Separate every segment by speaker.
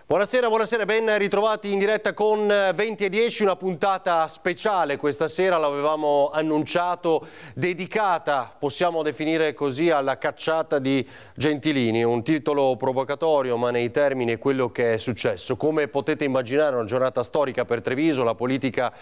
Speaker 1: Buonasera, buonasera, ben ritrovati in diretta con 20:10, una puntata speciale questa sera, l'avevamo annunciato, dedicata, possiamo definire così, alla cacciata di Gentilini, un titolo provocatorio ma nei termini è quello che è successo. Come potete immaginare, una giornata storica per Treviso, la politica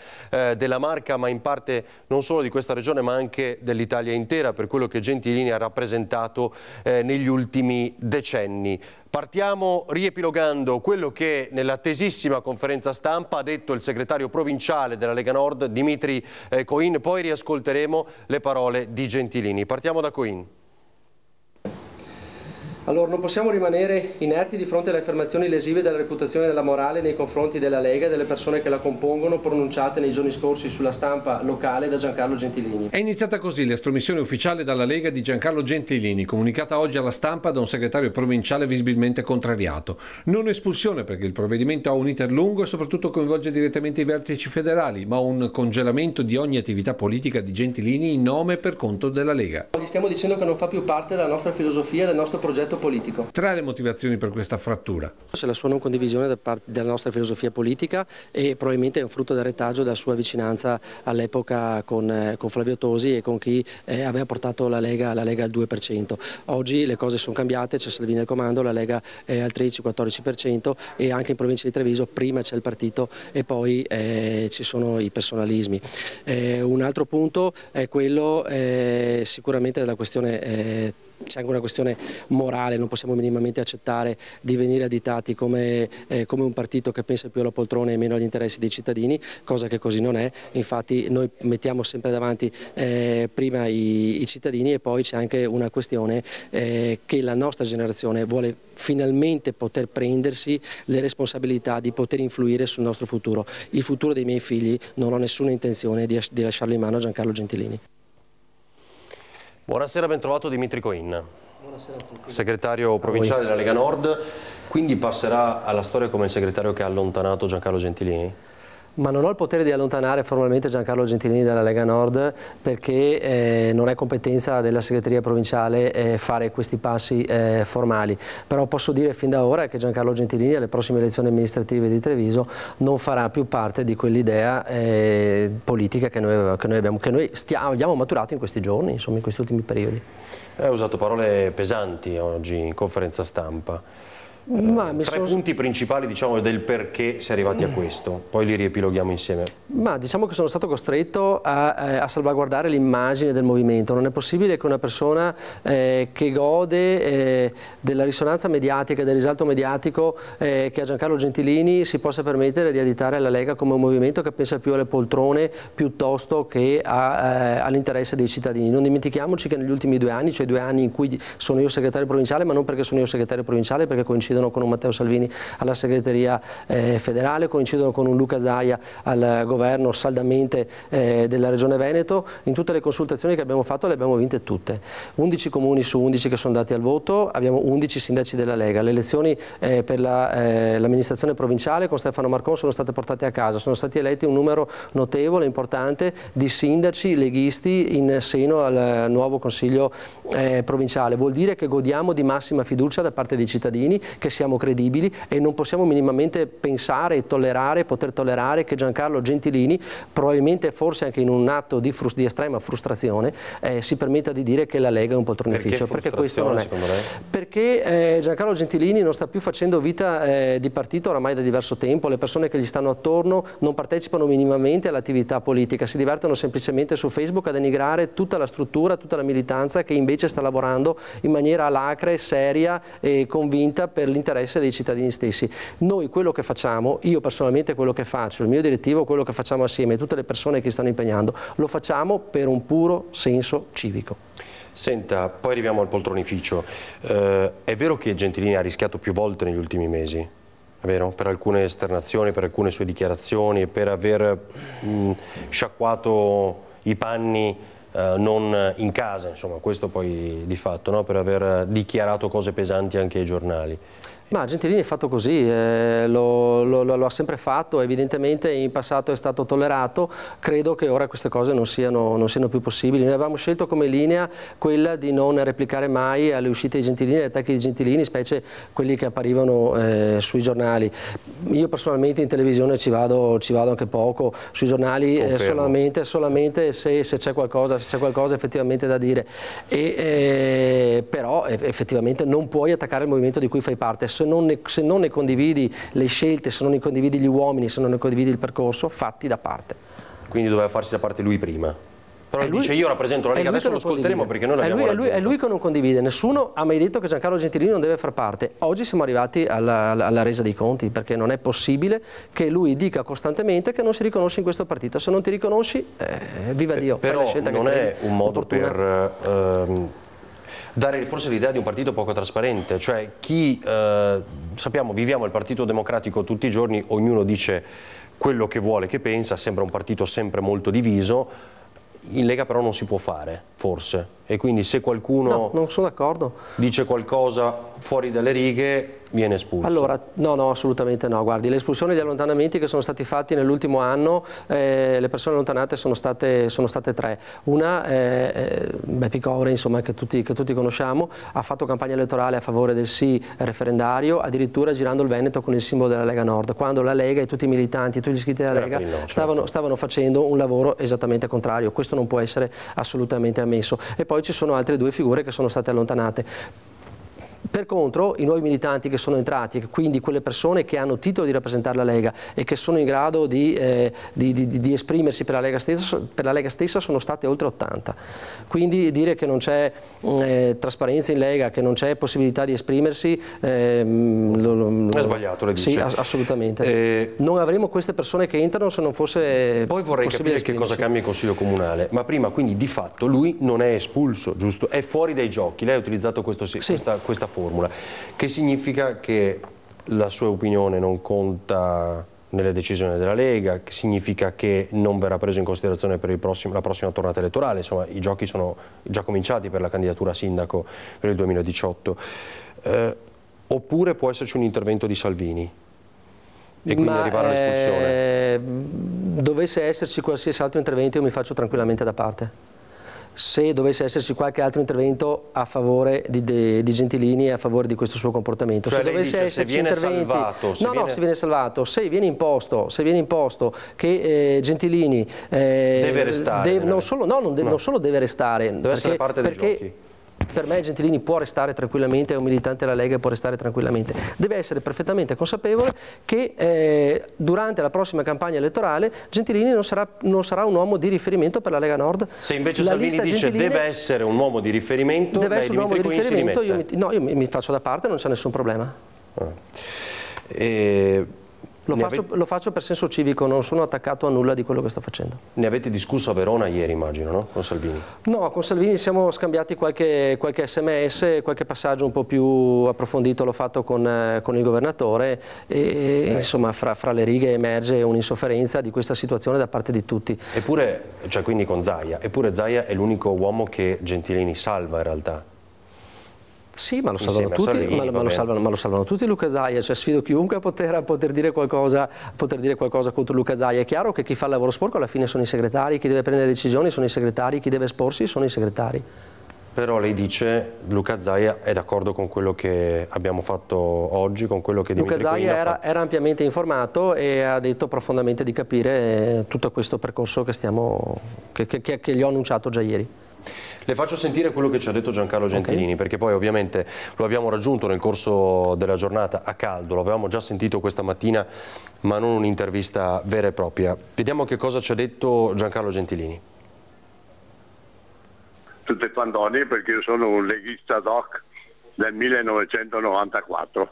Speaker 1: della Marca, ma in parte non solo di questa regione ma anche dell'Italia intera, per quello che Gentilini ha rappresentato negli ultimi decenni. Partiamo riepilogando quello che nell'attesissima conferenza stampa ha detto il segretario provinciale della Lega Nord, Dimitri Coin, poi riascolteremo le parole di Gentilini. Partiamo da Coin.
Speaker 2: Allora, non possiamo rimanere inerti di fronte alle affermazioni lesive della reputazione e della morale nei confronti della Lega e delle persone che la compongono, pronunciate nei giorni scorsi sulla stampa locale da Giancarlo Gentilini.
Speaker 3: È iniziata così l'estromissione ufficiale dalla Lega di Giancarlo Gentilini, comunicata oggi alla stampa da un segretario provinciale visibilmente contrariato. Non espulsione, perché il provvedimento ha un iter lungo e soprattutto coinvolge direttamente i vertici federali, ma un congelamento di ogni attività politica di Gentilini in nome e per conto della Lega.
Speaker 2: Gli stiamo dicendo che non fa più parte della nostra filosofia, del nostro progetto politico.
Speaker 3: Tra le motivazioni per questa frattura:
Speaker 2: c'è la sua non condivisione da parte della nostra filosofia politica e probabilmente è un frutto del retaggio della sua vicinanza all'epoca con Flavio Tosi e con chi aveva portato la Lega al 2%. Oggi le cose sono cambiate, c'è Salvini al comando, la Lega è al 13-14% e anche in provincia di Treviso prima c'è il partito e poi ci sono i personalismi. Un altro punto è quello sicuramente della questione. C'è anche una questione morale, non possiamo minimamente accettare di venire additati come un partito che pensa più alla poltrona e meno agli interessi dei cittadini, cosa che così non è. Infatti noi mettiamo sempre davanti prima i cittadini e poi c'è anche una questione che la nostra generazione vuole finalmente poter prendersi le responsabilità di poter influire sul nostro futuro. Il futuro dei miei figli non ho nessuna intenzione di lasciarlo in mano a Giancarlo Gentilini.
Speaker 1: Buonasera, ben trovato Dimitri Coin.
Speaker 2: Buonasera a tutti.
Speaker 1: Segretario provinciale della Lega Nord, quindi passerà alla storia come il segretario che ha allontanato Giancarlo Gentilini?
Speaker 2: Ma non ho il potere di allontanare formalmente Giancarlo Gentilini dalla Lega Nord perché non è competenza della segreteria provinciale fare questi passi formali, però posso dire fin da ora che Giancarlo Gentilini alle prossime elezioni amministrative di Treviso non farà più parte di quell'idea politica che noi abbiamo maturato in questi giorni, insomma in questi ultimi periodi.
Speaker 1: Ha usato parole pesanti oggi in conferenza stampa. Tre punti principali, diciamo, del perché si è arrivati a questo, poi li riepiloghiamo insieme.
Speaker 2: Ma diciamo che sono stato costretto a salvaguardare l'immagine del movimento. Non è possibile che una persona che gode della risonanza mediatica e del risalto mediatico che ha Giancarlo Gentilini si possa permettere di additare la Lega come un movimento che pensa più alle poltrone piuttosto che all'interesse dei cittadini. Non dimentichiamoci che negli ultimi 2 anni, cioè 2 anni in cui sono io segretario provinciale, ma non perché sono io segretario provinciale, perché coincidono con un Matteo Salvini alla segreteria federale, coincidono con un Luca Zaia al governo saldamente della regione Veneto. In tutte le consultazioni che abbiamo fatto le abbiamo vinte tutte. 11 comuni su 11 che sono andati al voto, abbiamo 11 sindaci della Lega. Le elezioni per l'amministrazione provinciale con Stefano Marcon sono state portate a casa, sono stati eletti un numero notevole, importante di sindaci leghisti in seno al nuovo consiglio provinciale. Vuol dire che godiamo di massima fiducia da parte dei cittadini, che siamo credibili e non possiamo minimamente pensare e poter tollerare che Giancarlo Gentilini, probabilmente forse anche in un atto di estrema frustrazione, si permetta di dire che la Lega è un poltronificio, perché questo non è. Perché Giancarlo Gentilini non sta più facendo vita di partito oramai da diverso tempo, le persone che gli stanno attorno non partecipano minimamente all'attività politica, si divertono semplicemente su Facebook a denigrare tutta la struttura, tutta la militanza che invece sta lavorando in maniera alacre, seria e convinta per l'interesse dei cittadini stessi. Noi quello che facciamo, io personalmente quello che faccio, il mio direttivo, quello che facciamo assieme, tutte le persone che stanno impegnando, lo facciamo per un puro senso civico.
Speaker 1: Senta, poi arriviamo al poltronificio. È vero che Gentilini ha rischiato più volte negli ultimi mesi? È vero? Per alcune esternazioni, per alcune sue dichiarazioni, per aver sciacquato i panni non in casa, insomma, questo poi di fatto, no? Per aver dichiarato cose pesanti anche ai giornali.
Speaker 2: Ma Gentilini è fatto così, lo ha sempre fatto, evidentemente in passato è stato tollerato, credo che ora queste cose non siano più possibili. Noi avevamo scelto come linea quella di non replicare mai alle uscite di Gentilini, agli attacchi di Gentilini, specie quelli che apparivano sui giornali. Io personalmente in televisione ci vado anche poco, sui giornali solamente se c'è qualcosa effettivamente da dire. Però effettivamente non puoi attaccare il movimento di cui fai parte. Se non ne condividi le scelte, se non ne condividi gli uomini, se non ne condividi il percorso, fatti da parte.
Speaker 1: Quindi doveva farsi da parte lui prima. Però lui dice io rappresento la Lega, adesso lo ascolteremo perché noi l'abbiamo raggiunto.
Speaker 2: È lui che non condivide, nessuno ha mai detto che Giancarlo Gentilini non deve far parte. Oggi siamo arrivati alla resa dei conti, perché non è possibile che lui dica costantemente che non si riconosce in questo partito. Se non ti riconosci, viva Dio.
Speaker 1: Però non è un modo per dare forse l'idea di un partito poco trasparente, cioè sappiamo, viviamo il Partito Democratico tutti i giorni, ognuno dice quello che vuole, che pensa, sembra un partito sempre molto diviso. In Lega però non si può fare, forse, e quindi se qualcuno
Speaker 2: no, non sono d'accordo,
Speaker 1: dice qualcosa fuori dalle righe viene espulso.
Speaker 2: Allora, no, assolutamente no. Guardi, le espulsioni e gli allontanamenti che sono stati fatti nell'ultimo anno, le persone allontanate sono state 3. Una, Bepi Covre, insomma, che tutti conosciamo, ha fatto campagna elettorale a favore del sì referendario, addirittura girando il Veneto con il simbolo della Lega Nord, quando la Lega e tutti i militanti, tutti gli iscritti della Lega stavano facendo un lavoro esattamente contrario. Questo non può essere assolutamente ammesso. E poi ci sono altre 2 figure che sono state allontanate. Per contro, i nuovi militanti che sono entrati, quindi quelle persone che hanno titolo di rappresentare la Lega e che sono in grado di esprimersi per la Lega stessa, sono state oltre 80. Quindi dire che non c'è trasparenza in Lega, che non c'è possibilità di esprimersi, è
Speaker 1: sbagliato, le dice?
Speaker 2: Sì, assolutamente. Non avremo queste persone che entrano se non fosse
Speaker 1: Poi vorrei capire che cosa cambia il Consiglio Comunale, ma prima quindi di fatto lui non è espulso, giusto? È fuori dai giochi, lei ha utilizzato questa formula, che significa che la sua opinione non conta nelle decisioni della Lega, che significa che non verrà preso in considerazione per la prossima tornata elettorale. Insomma, i giochi sono già cominciati per la candidatura a sindaco per il 2018, oppure può esserci un intervento di Salvini e quindi arrivare all'espulsione?
Speaker 2: Dovesse esserci qualsiasi altro intervento, io mi faccio tranquillamente da parte. Se dovesse esserci qualche altro intervento a favore di Gentilini e a favore di questo suo comportamento,
Speaker 1: cioè
Speaker 2: se dovesse esserci interventi, se viene salvato, se viene imposto che Gentilini
Speaker 1: deve restare,
Speaker 2: non solo deve restare,
Speaker 1: deve essere parte dei giochi.
Speaker 2: Per me Gentilini può restare tranquillamente, è un militante della Lega e può restare tranquillamente. Deve essere perfettamente consapevole che durante la prossima campagna elettorale Gentilini non sarà un uomo di riferimento per la Lega Nord.
Speaker 1: Se invece Salvini dice deve essere un uomo di riferimento,
Speaker 2: io mi faccio da parte, non c'è nessun problema. Lo faccio per senso civico, non sono attaccato a nulla di quello che sto facendo.
Speaker 1: Ne avete discusso a Verona ieri, immagino, no? Con Salvini?
Speaker 2: No, con Salvini siamo scambiati qualche sms, qualche passaggio un po' più approfondito l'ho fatto con il governatore e insomma fra le righe emerge un'insofferenza di questa situazione da parte di tutti.
Speaker 1: Eppure, cioè quindi con Zaia, è l'unico uomo che Gentilini salva in realtà.
Speaker 2: Sì, ma lo salvano tutti, ma lo salvano tutti Luca Zaia, cioè sfido chiunque a poter dire qualcosa contro Luca Zaia. È chiaro che chi fa il lavoro sporco alla fine sono i segretari, chi deve prendere decisioni sono i segretari, chi deve esporsi sono i segretari.
Speaker 1: Però lei dice Luca Zaia è d'accordo con quello che abbiamo fatto oggi, con quello che Dimitri Quinn
Speaker 2: Luca Zaia era ampiamente informato e ha detto profondamente di capire tutto questo percorso che gli ho annunciato già ieri.
Speaker 1: Le faccio sentire quello che ci ha detto Giancarlo Gentilini, perché poi ovviamente lo abbiamo raggiunto nel corso della giornata a caldo, lo avevamo già sentito questa mattina, ma non un'intervista vera e propria. Vediamo che cosa ci ha detto Giancarlo Gentilini.
Speaker 4: Tutte fandoni, perché io sono un leghista doc del 1994,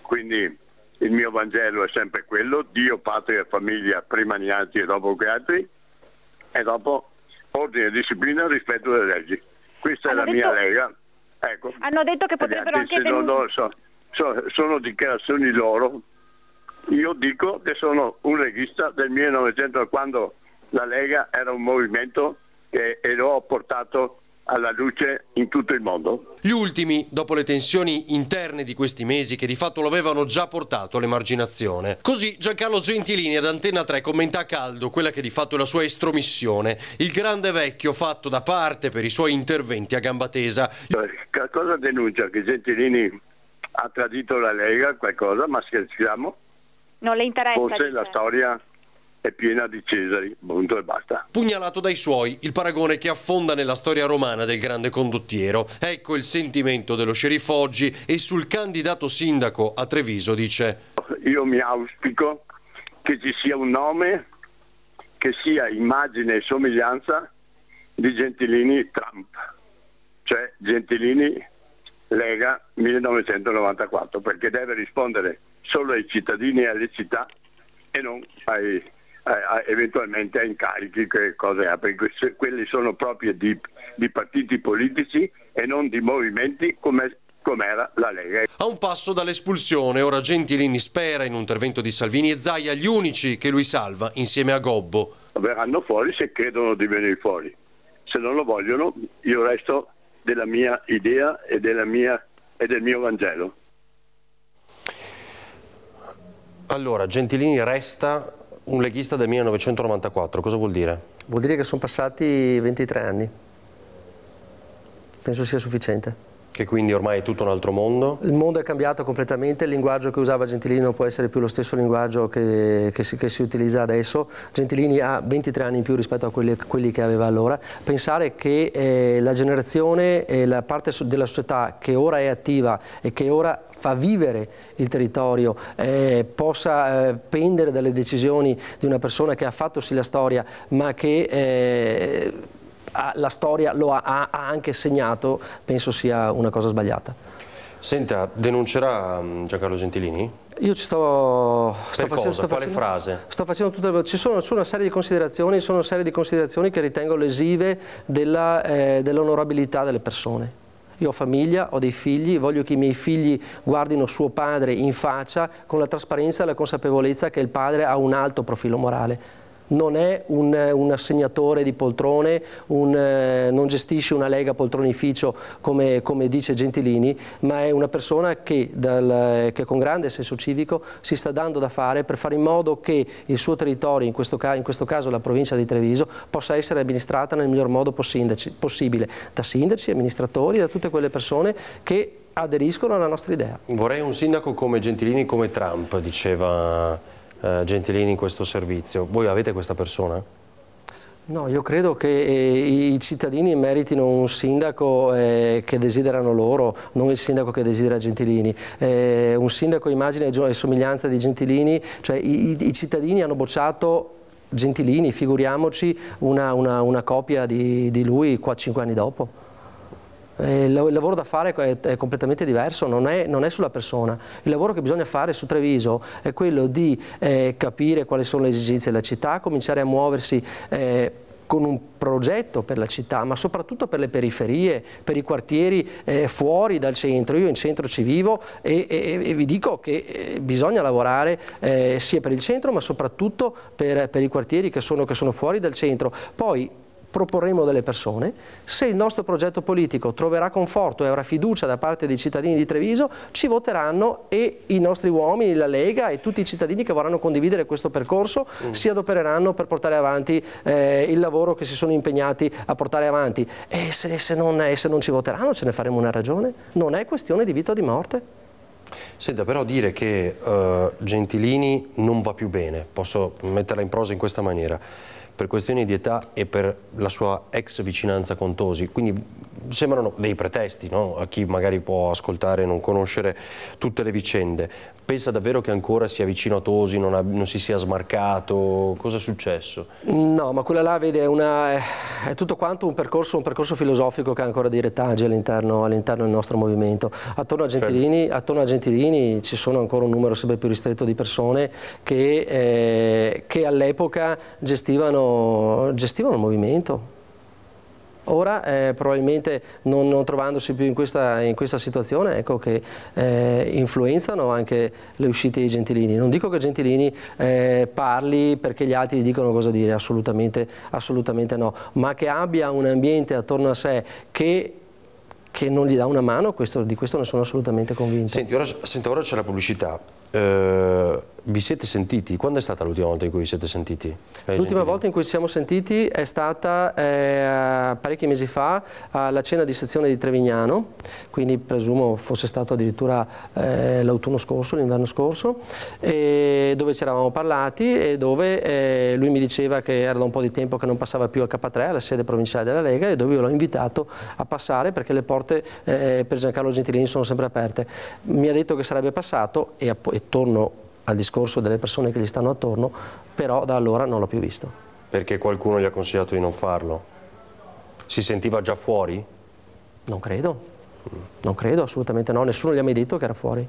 Speaker 4: quindi il mio Vangelo è sempre quello: Dio, patria e famiglia prima di altri e dopo che altri, e dopo ordine, disciplina, rispetto delle leggi. Questa è la mia Lega. Ecco.
Speaker 5: Hanno detto che potrebbero anche
Speaker 4: sono dichiarazioni loro. Io dico che sono un leghista del 1900, quando la Lega era un movimento e lo ho portato alla luce in tutto il mondo.
Speaker 1: Gli ultimi, dopo le tensioni interne di questi mesi che di fatto lo avevano già portato all'emarginazione. Così Giancarlo Gentilini ad Antenna 3 commenta a caldo quella che di fatto è la sua estromissione, il grande vecchio fatto da parte per i suoi interventi a gamba tesa.
Speaker 4: Cosa denuncia? Che Gentilini ha tradito la Lega, qualcosa, ma scherziamo?
Speaker 5: Non le interessa.
Speaker 4: Forse la storia è piena di Cesari, punto e basta.
Speaker 1: Pugnalato dai suoi, il paragone che affonda nella storia romana del grande condottiero. Ecco il sentimento dello sceriffo oggi e sul candidato sindaco a Treviso dice:
Speaker 4: io mi auspico che ci sia un nome che sia immagine e somiglianza di Gentilini Trump, cioè Gentilini Lega 1994, perché deve rispondere solo ai cittadini e alle città e non eventualmente a incarichi, che cose ha, perché quelli sono proprie di partiti politici e non di movimenti come era la Lega.
Speaker 1: A un passo dall'espulsione, ora Gentilini spera in un intervento di Salvini e Zaia, gli unici che lui salva insieme a Gobbo.
Speaker 4: Verranno fuori se credono di venire fuori, se non lo vogliono io resto della mia idea e del mio Vangelo.
Speaker 1: Allora, Gentilini resta un leghista del 1994, cosa vuol dire?
Speaker 2: Vuol dire che sono passati 23 anni. Penso sia sufficiente.
Speaker 1: Che quindi ormai è tutto un altro mondo?
Speaker 2: Il mondo è cambiato completamente, il linguaggio che usava Gentilini non può essere più lo stesso linguaggio che si utilizza adesso. Gentilini ha 23 anni in più rispetto a quelli che aveva allora. Pensare che la generazione e la parte della società che ora è attiva e che ora fa vivere il territorio possa pendere dalle decisioni di una persona che ha fatto sì la storia, ma che la storia lo ha anche segnato, penso sia una cosa sbagliata.
Speaker 1: Senta, denuncerà Giancarlo Gentilini?
Speaker 2: Io ci sto
Speaker 1: facendo... Quale frase?
Speaker 2: Sto facendo ci sono una serie di considerazioni, che ritengo lesive dell'onorabilità delle persone. Io ho famiglia, ho dei figli, voglio che i miei figli guardino suo padre in faccia con la trasparenza e la consapevolezza che il padre ha un alto profilo morale. Non è un assegnatore di poltrone, non gestisce una lega poltronificio come dice Gentilini, ma è una persona che con grande senso civico si sta dando da fare per fare in modo che il suo territorio, in questo caso la provincia di Treviso, possa essere amministrata nel miglior modo possibile, da sindaci, amministratori, da tutte quelle persone che aderiscono alla nostra idea.
Speaker 1: Vorrei un sindaco come Gentilini, come Trump, diceva Gentilini in questo servizio. Voi avete questa persona?
Speaker 2: No, io credo che i cittadini meritino un sindaco che desiderano loro, non il sindaco che desidera Gentilini. Un sindaco immagine e somiglianza di Gentilini, cioè i cittadini hanno bocciato Gentilini, figuriamoci una copia di lui 5 anni dopo. Il lavoro da fare è completamente diverso, non è sulla persona. Il lavoro che bisogna fare su Treviso è quello di capire quali sono le esigenze della città, cominciare a muoversi con un progetto per la città, ma soprattutto per le periferie, per i quartieri fuori dal centro. Io in centro ci vivo e vi dico che bisogna lavorare sia per il centro, ma soprattutto per i quartieri che sono fuori dal centro. Poi proporremo delle persone, se il nostro progetto politico troverà conforto e avrà fiducia da parte dei cittadini di Treviso, ci voteranno e i nostri uomini, la Lega e tutti i cittadini che vorranno condividere questo percorso si adopereranno per portare avanti il lavoro che si sono impegnati a portare avanti. E se non ci voteranno ce ne faremo una ragione, non è questione di vita o di morte.
Speaker 1: Senta, però dire che Gentilini non va più bene, posso metterla in prosa in questa maniera, per questioni di età e per la sua ex vicinanza con Tosi, quindi sembrano dei pretesti, no? A chi magari può ascoltare e non conoscere tutte le vicende. Pensa davvero che ancora sia vicino a Tosi, non si sia smarcato? Cosa è successo? No,
Speaker 2: ma quella là, vede, è tutto quanto un percorso filosofico che ha ancora dei retaggi all'interno del nostro movimento. Attorno a Gentilini ci sono ancora un numero sempre più ristretto di persone che all'epoca gestivano il movimento. Ora probabilmente non trovandosi più in questa situazione, ecco che influenzano anche le uscite di Gentilini. Non dico che Gentilini parli perché gli altri gli dicono cosa dire, assolutamente no, ma che abbia un ambiente attorno a sé che non gli dà una mano, di questo ne sono assolutamente convinto.
Speaker 1: Senti, ora c'è la pubblicità. Vi siete sentiti? Quando è stata l'ultima volta in cui vi siete sentiti?
Speaker 2: L'ultima volta in cui ci siamo sentiti è stata parecchi mesi fa alla cena di sezione di Trevignano, quindi presumo fosse stato addirittura l'autunno scorso, l'inverno scorso, dove ci eravamo parlati e dove lui mi diceva che era da un po' di tempo che non passava più al K3, alla sede provinciale della Lega, e dove io l'ho invitato a passare perché le porte per Giancarlo Gentilini sono sempre aperte. Mi ha detto che sarebbe passato e torno al discorso delle persone che gli stanno attorno, però da allora non l'ho più visto.
Speaker 1: Perché qualcuno gli ha consigliato di non farlo? Si sentiva già fuori?
Speaker 2: Non credo, assolutamente no, nessuno gli ha mai detto che era fuori.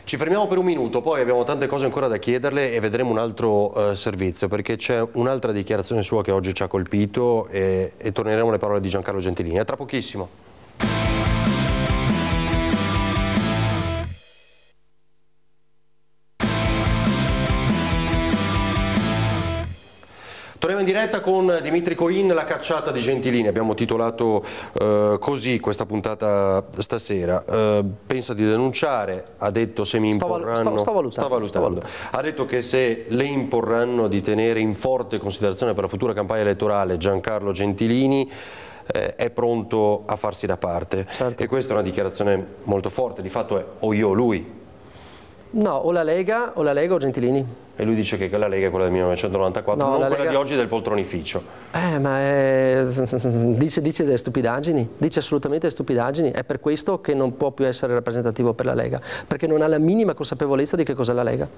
Speaker 1: Ci fermiamo per un minuto, poi abbiamo tante cose ancora da chiederle e vedremo un altro servizio, perché c'è un'altra dichiarazione sua che oggi ci ha colpito e torneremo alle parole di Giancarlo Gentilini. A tra pochissimo. Torniamo in diretta con Dimitri Coin, la cacciata di Gentilini. Abbiamo titolato così questa puntata stasera. Pensa di denunciare, ha detto se mi imporranno... Sta valutando. Ha detto che se le imporranno di tenere in forte considerazione per la futura campagna elettorale Giancarlo Gentilini, è pronto a farsi da parte.
Speaker 2: Certo.
Speaker 1: E questa è una dichiarazione molto forte, di fatto è o io o lui.
Speaker 2: No, o la Lega o Gentilini.
Speaker 1: E lui dice che la Lega è quella del 1994, no, non quella Lega... di oggi del poltronificio.
Speaker 2: Dice delle stupidaggini, dice assolutamente delle stupidaggini. È per questo che non può più essere rappresentativo per la Lega, perché non ha la minima consapevolezza di che cos'è la Lega.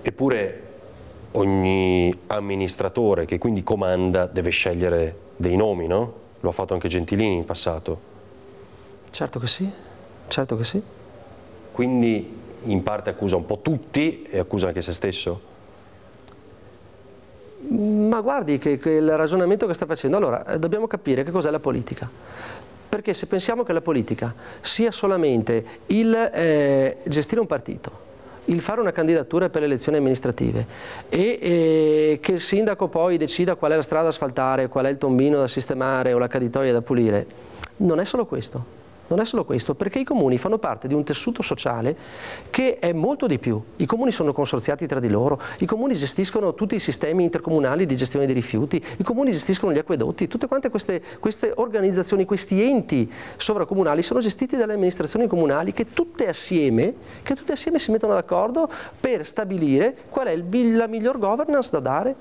Speaker 1: Eppure ogni amministratore che quindi comanda deve scegliere dei nomi, no? Lo ha fatto anche Gentilini in passato.
Speaker 2: Certo che sì, certo che sì.
Speaker 1: Quindi in parte accusa un po' tutti e accusa anche se stesso?
Speaker 2: Ma guardi che il ragionamento che sta facendo, allora dobbiamo capire che cos'è la politica, perché se pensiamo che la politica sia solamente il gestire un partito, il fare una candidatura per le elezioni amministrative e che il sindaco poi decida qual è la strada da asfaltare, qual è il tombino da sistemare o la caditoia da pulire, non è solo questo. Non è solo questo, perché i comuni fanno parte di un tessuto sociale che è molto di più. I comuni sono consorziati tra di loro, i comuni gestiscono tutti i sistemi intercomunali di gestione dei rifiuti, i comuni gestiscono gli acquedotti, tutte quante queste organizzazioni, questi enti sovracomunali sono gestiti dalle amministrazioni comunali che tutte assieme si mettono d'accordo per stabilire qual è la miglior governance da dare.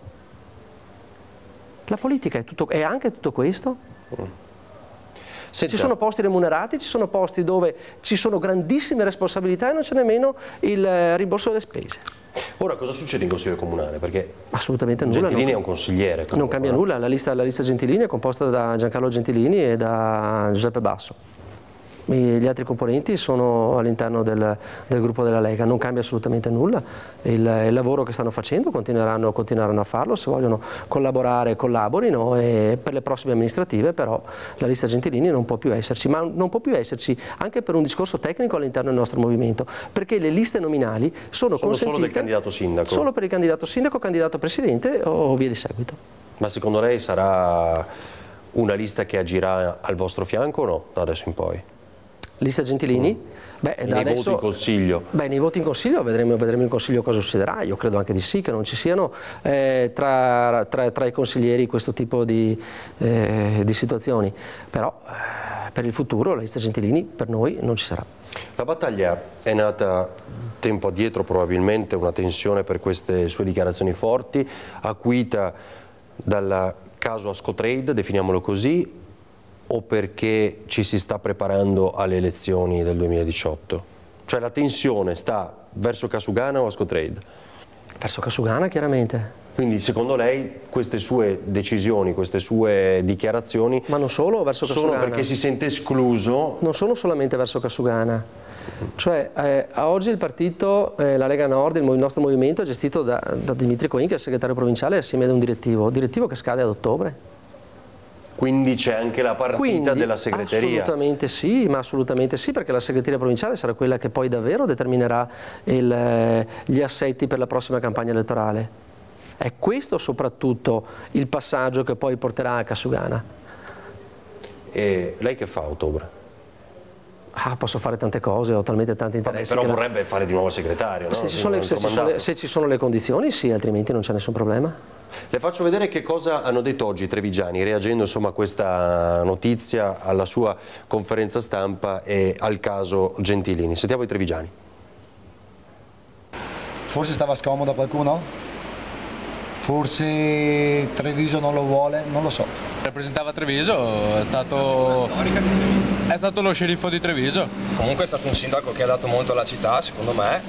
Speaker 2: La politica è anche tutto questo? Ci sono posti remunerati, ci sono posti dove ci sono grandissime responsabilità e non c'è nemmeno il rimborso delle spese.
Speaker 1: Ora cosa succede in Consiglio Comunale? Perché
Speaker 2: assolutamente nulla.
Speaker 1: Gentilini è un consigliere. Comunque,
Speaker 2: non cambia nulla, la lista Gentilini è composta da Giancarlo Gentilini e da Giuseppe Basso. Gli altri componenti sono all'interno del gruppo della Lega, non cambia assolutamente nulla. Il lavoro che stanno facendo continueranno a farlo, se vogliono collaborare collaborino, e per le prossime amministrative però la lista Gentilini non può più esserci, ma non può più esserci anche per un discorso tecnico all'interno del nostro movimento, perché le liste nominali sono consentite
Speaker 1: solo del candidato sindaco.
Speaker 2: Solo per il candidato sindaco, candidato presidente o via di seguito.
Speaker 1: Ma secondo lei sarà una lista che agirà al vostro fianco o no, da adesso in poi?
Speaker 2: Lista Gentilini?
Speaker 1: Nei voti in Consiglio?
Speaker 2: Nei voti in Consiglio vedremo in Consiglio cosa succederà. Io credo anche di sì, che non ci siano tra i consiglieri questo tipo di situazioni. Però per il futuro la lista Gentilini per noi non ci sarà.
Speaker 1: La battaglia è nata tempo addietro, probabilmente una tensione per queste sue dichiarazioni forti, acuita dal caso Ascotrade, definiamolo così, o perché ci si sta preparando alle elezioni del 2018? Cioè la tensione sta verso Casugana o Ascotrade?
Speaker 2: Verso Casugana, chiaramente.
Speaker 1: Quindi secondo lei queste sue decisioni, queste sue dichiarazioni...
Speaker 2: Ma non solo verso Casugana.
Speaker 1: Sono perché si sente escluso?
Speaker 2: Non sono solamente verso Casugana. Cioè oggi il partito, la Lega Nord, il nostro movimento è gestito da Dimitri Coin, che è il segretario provinciale, assieme ad un direttivo che scade ad ottobre.
Speaker 1: Quindi c'è anche la partita della segreteria.
Speaker 2: Assolutamente sì, perché la segreteria provinciale sarà quella che poi davvero determinerà gli assetti per la prossima campagna elettorale. È questo soprattutto il passaggio che poi porterà a Casugana.
Speaker 1: E lei che fa a ottobre?
Speaker 2: Posso fare tante cose, ho talmente tanti interessi.
Speaker 1: Però vorrebbe fare di nuovo segretario, no?
Speaker 2: Se ci sono le condizioni, sì, altrimenti non c'è nessun problema.
Speaker 1: Le faccio vedere che cosa hanno detto oggi i trevigiani, reagendo insomma a questa notizia, alla sua conferenza stampa e al caso Gentilini. Sentiamo i trevigiani.
Speaker 5: Forse stava scomodo a qualcuno? Forse Treviso non lo vuole? Non lo so.
Speaker 6: Rappresentava Treviso, è stato lo sceriffo di Treviso.
Speaker 7: Comunque è stato un sindaco che ha dato molto alla città, secondo me,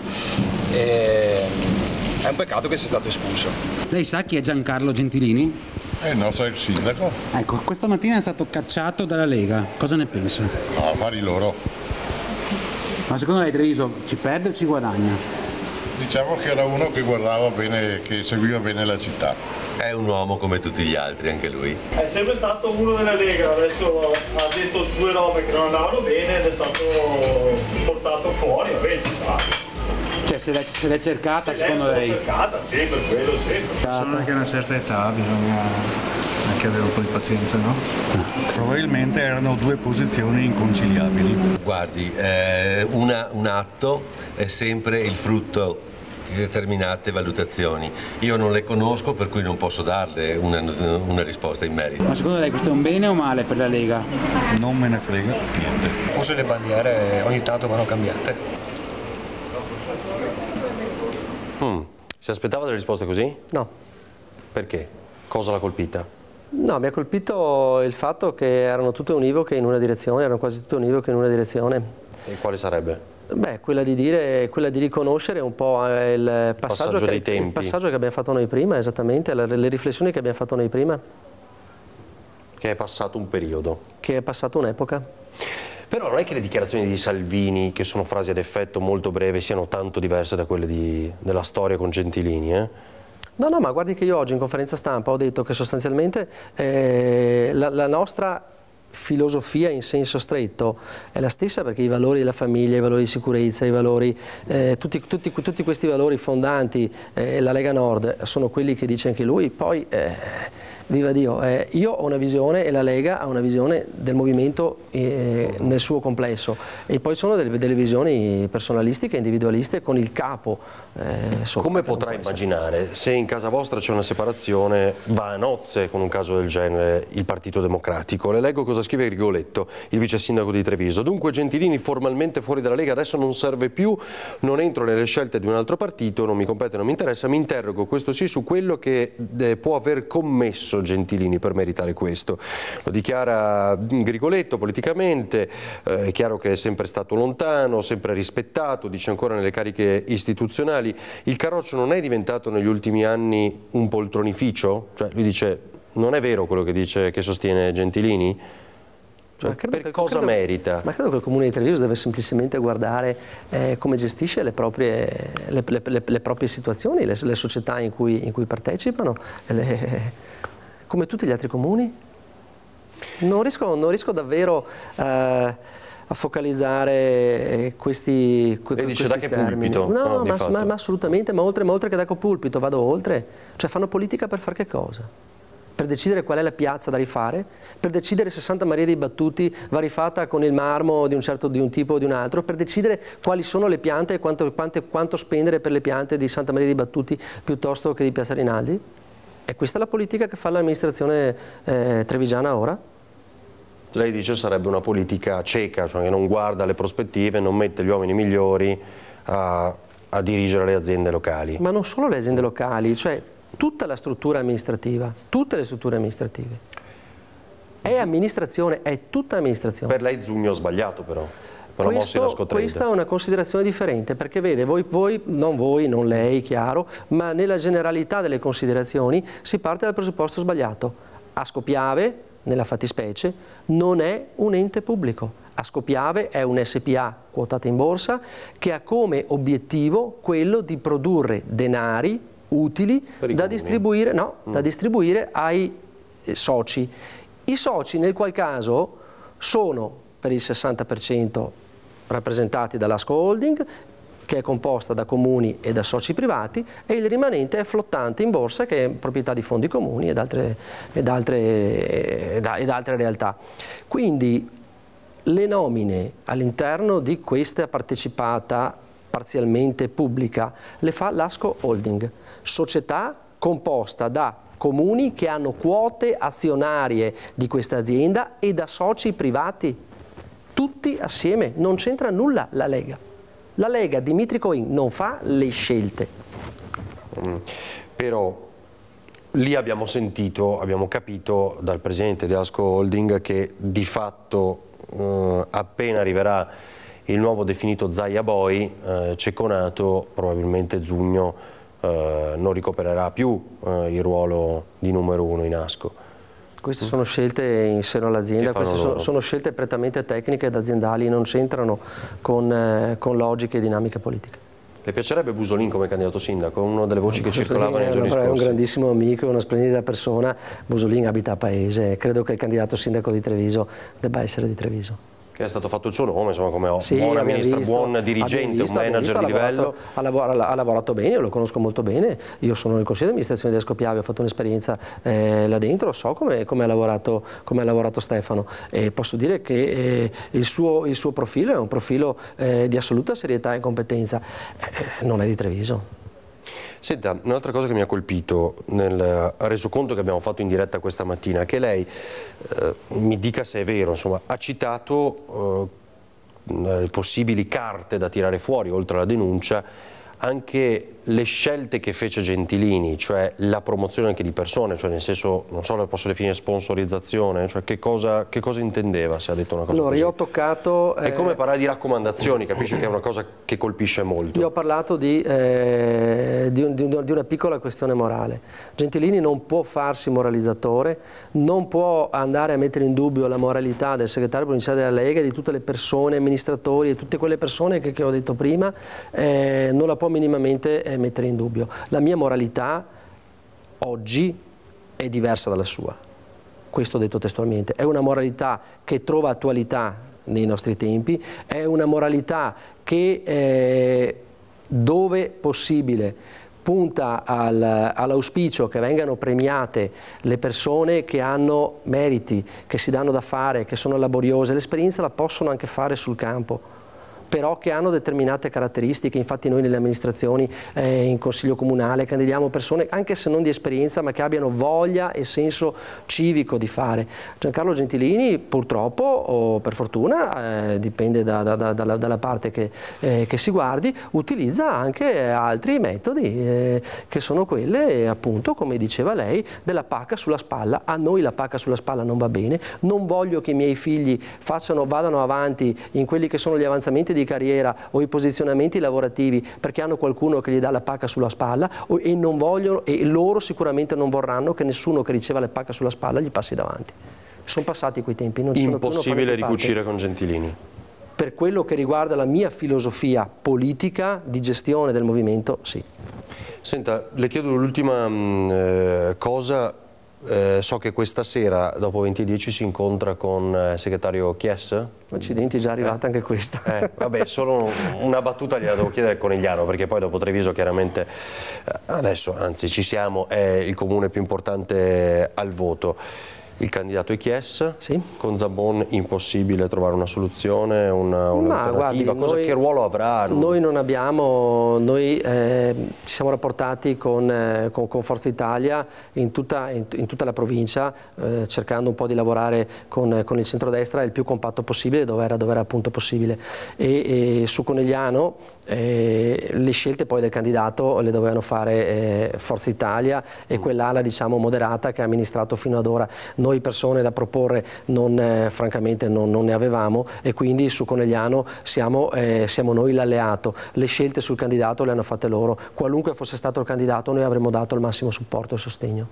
Speaker 7: è un peccato che sia stato espulso.
Speaker 8: Lei sa chi è Giancarlo Gentilini?
Speaker 9: È il nostro ex sindaco.
Speaker 8: Ecco, questa mattina è stato cacciato dalla Lega, cosa ne pensa?
Speaker 9: No, affari loro.
Speaker 8: Ma secondo lei Treviso ci perde o ci guadagna?
Speaker 9: Diciamo che era uno che guardava bene, che seguiva bene la città.
Speaker 10: È un uomo come tutti gli altri, anche lui.
Speaker 11: È sempre stato uno della Lega, adesso ha detto due robe che non andavano bene ed è stato portato fuori, vabbè, ci sta.
Speaker 8: Cioè se l'è cercata secondo lei?
Speaker 11: Se l'è cercata, sì, per quello sì.
Speaker 12: Solo che a una certa età bisogna anche avere un po' di pazienza, no?
Speaker 13: Probabilmente erano due posizioni inconciliabili.
Speaker 10: Guardi, un atto è sempre il frutto di determinate valutazioni. Io non le conosco, per cui non posso darle una risposta in merito.
Speaker 8: Ma secondo lei questo è un bene o male per la Lega?
Speaker 13: Non me ne frega niente.
Speaker 12: Forse le bandiere ogni tanto vanno cambiate.
Speaker 1: Si aspettava delle risposte così?
Speaker 2: No.
Speaker 1: Perché? Cosa l'ha colpita?
Speaker 2: No, mi ha colpito il fatto che erano tutte univoche in una direzione, erano quasi tutte univoche in una direzione.
Speaker 1: E quale sarebbe?
Speaker 2: Beh, quella di riconoscere un po' il passaggio
Speaker 1: dei tempi.
Speaker 2: Il passaggio che abbiamo fatto noi prima, esattamente, le riflessioni che abbiamo fatto noi prima.
Speaker 1: Che è passato un periodo. Che
Speaker 2: è passata un'epoca.
Speaker 1: Però non è che le dichiarazioni di Salvini, che sono frasi ad effetto molto breve, siano tanto diverse da quelle della storia con Gentilini, eh?
Speaker 2: No, ma guardi che io oggi in conferenza stampa ho detto che sostanzialmente la nostra filosofia in senso stretto è la stessa, perché i valori della famiglia, i valori di sicurezza, i valori, tutti questi valori fondanti, la Lega Nord sono quelli che dice anche lui. Poi viva Dio, io ho una visione e la Lega ha una visione del movimento nel suo complesso, e poi sono delle visioni personalistiche, individualiste, con il capo sopra.
Speaker 1: Come potrà immaginare, se in casa vostra c'è una separazione, va a nozze con un caso del genere il Partito Democratico? Le leggo cosa scrive Rigoletto, il vice sindaco di Treviso. Dunque Gentilini formalmente fuori dalla Lega adesso non serve più, non entro nelle scelte di un altro partito, non mi compete, non mi interessa, mi interrogo, questo sì, su quello che può aver commesso Gentilini per meritare questo. Lo dichiara Rigoletto politicamente, è chiaro che è sempre stato lontano, sempre rispettato, dice ancora nelle cariche istituzionali. Il Carroccio non è diventato negli ultimi anni un poltronificio? Cioè lui dice, non è vero quello che dice, che sostiene Gentilini? Cioè, per cosa merita?
Speaker 2: Ma credo che il Comune di Treviso deve semplicemente guardare come gestisce le proprie situazioni, le società in cui partecipano, come tutti gli altri comuni. Non riesco davvero a focalizzare questi
Speaker 1: dice da che
Speaker 2: termini.
Speaker 1: pulpito?
Speaker 2: No, ma assolutamente, ma oltre che da che pulpito, vado oltre. Cioè fanno politica per fare che cosa? Per decidere qual è la piazza da rifare, per decidere se Santa Maria dei Battuti va rifatta con il marmo di un tipo o di un altro, per decidere quali sono le piante e quanto spendere per le piante di Santa Maria dei Battuti piuttosto che di Piazza Rinaldi? E questa è la politica che fa l'amministrazione trevigiana ora?
Speaker 1: Lei dice sarebbe una politica cieca, cioè che non guarda le prospettive, non mette gli uomini migliori a dirigere le aziende locali.
Speaker 2: Ma non solo le aziende locali, cioè tutta la struttura amministrativa, tutte le strutture amministrative. È amministrazione, è tutta amministrazione.
Speaker 1: Per lei Zugno ha sbagliato però.
Speaker 2: Questa è una considerazione differente, perché vede, non lei, chiaro, ma nella generalità delle considerazioni si parte dal presupposto sbagliato. Ascopiave, nella fattispecie, non è un ente pubblico. Ascopiave è un SPA quotata in borsa che ha come obiettivo quello di produrre denari utili da distribuire ai soci. I soci nel qual caso sono per il 60% rappresentati dall'Asco Holding, che è composta da comuni e da soci privati, e il rimanente è flottante in borsa, che è proprietà di fondi comuni ed altre realtà. Quindi le nomine all'interno di questa partecipata parzialmente pubblica le fa l'Asco Holding, società composta da comuni che hanno quote azionarie di questa azienda e da soci privati, tutti assieme, non c'entra nulla la Lega. La Lega, Dimitri Coin, non fa le scelte.
Speaker 1: Però lì abbiamo sentito, abbiamo capito dal presidente di Asco Holding che di fatto appena arriverà il nuovo definito Zaia Boy, Cecconato probabilmente Zugno non ricopererà più il ruolo di numero 1 in Asco.
Speaker 2: Queste sono scelte in seno all'azienda, queste sono scelte prettamente tecniche ed aziendali, non c'entrano con logiche e dinamiche politiche.
Speaker 1: Le piacerebbe Busolin come candidato sindaco? Una delle voci che circolavano nei giorni scorsi.
Speaker 2: È un grandissimo amico, una splendida persona. Busolin abita a paese, credo che il candidato sindaco di Treviso debba essere di Treviso.
Speaker 1: Che è stato fatto il suo nome, insomma, come buon ministro, buon dirigente, un manager di livello.
Speaker 2: Ha lavorato bene, io lo conosco molto bene, io sono nel consiglio di amministrazione di Asco Piave, ho fatto un'esperienza là dentro, so come ha lavorato Stefano, e posso dire che il suo profilo è un profilo di assoluta serietà e competenza, non è di Treviso.
Speaker 1: Senta, un'altra cosa che mi ha colpito nel resoconto che abbiamo fatto in diretta questa mattina, che lei, mi dica se è vero, insomma, ha citato possibili carte da tirare fuori, oltre alla denuncia, anche le scelte che fece Gentilini, cioè la promozione anche di persone, cioè nel senso, non so, lo posso definire sponsorizzazione, cioè che cosa intendeva se ha detto una cosa
Speaker 2: allora,
Speaker 1: così?
Speaker 2: Io ho toccato...
Speaker 1: È come parlare di raccomandazioni, capisci che è una cosa che colpisce molto.
Speaker 2: Io ho parlato di una piccola questione morale. Gentilini non può farsi moralizzatore, non può andare a mettere in dubbio la moralità del segretario provinciale della Lega e di tutte le persone, amministratori e tutte quelle persone che ho detto prima, non la può minimamente mettere in dubbio. La mia moralità oggi è diversa dalla sua, questo detto testualmente, è una moralità che trova attualità nei nostri tempi, è una moralità che dove possibile punta all'auspicio che vengano premiate le persone che hanno meriti, che si danno da fare, che sono laboriose, l'esperienza la possono anche fare sul campo, però che hanno determinate caratteristiche. Infatti noi nelle amministrazioni, in consiglio comunale, candidiamo persone anche se non di esperienza, ma che abbiano voglia e senso civico di fare. Giancarlo Gentilini, purtroppo o per fortuna, dipende dalla parte che si guardi, utilizza anche altri metodi che sono quelle, appunto, come diceva lei, della pacca sulla spalla. A noi la pacca sulla spalla non va bene, non voglio che i miei figli vadano avanti in quelli che sono gli avanzamenti di carriera o i posizionamenti lavorativi perché hanno qualcuno che gli dà la pacca sulla spalla e non vogliono, e loro sicuramente non vorranno che nessuno che riceva la pacca sulla spalla gli passi davanti. Sono passati quei tempi, non ci sono più.
Speaker 1: Impossibile ricucire con Gentilini.
Speaker 2: Per quello che riguarda la mia filosofia politica di gestione del movimento, sì.
Speaker 1: Senta, le chiedo l'ultima cosa. So che questa sera dopo 20:10 si incontra con il segretario Chies.
Speaker 2: Accidenti, è già arrivata anche questa.
Speaker 1: Vabbè, solo una battuta gliela devo chiedere a Conegliano, perché poi dopo Treviso chiaramente adesso, anzi ci siamo, è il comune più importante al voto. Il candidato è Chies,
Speaker 2: sì.
Speaker 1: Con Zambon impossibile trovare una soluzione, un'alternativa, che ruolo avrà?
Speaker 2: Noi non abbiamo, ci siamo rapportati con Forza Italia in tutta la provincia, cercando un po' di lavorare con il centrodestra il più compatto possibile, dove era appunto possibile. E su Conegliano le scelte poi del candidato le dovevano fare Forza Italia e quell'ala, diciamo, moderata che ha amministrato fino ad ora. Noi persone da proporre francamente non ne avevamo, e quindi su Conegliano siamo noi l'alleato. Le scelte sul candidato le hanno fatte loro. Qualunque fosse stato il candidato, noi avremmo dato il massimo supporto e sostegno.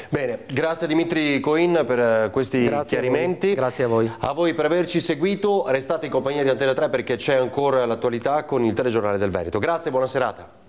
Speaker 1: Bene, grazie a Dimitri Coin per questi chiarimenti.
Speaker 2: Grazie a voi.
Speaker 1: A voi per averci seguito, restate in compagnia di Antena 3 perché c'è ancora l'attualità con il telegiornale del Veneto. Grazie e buona serata.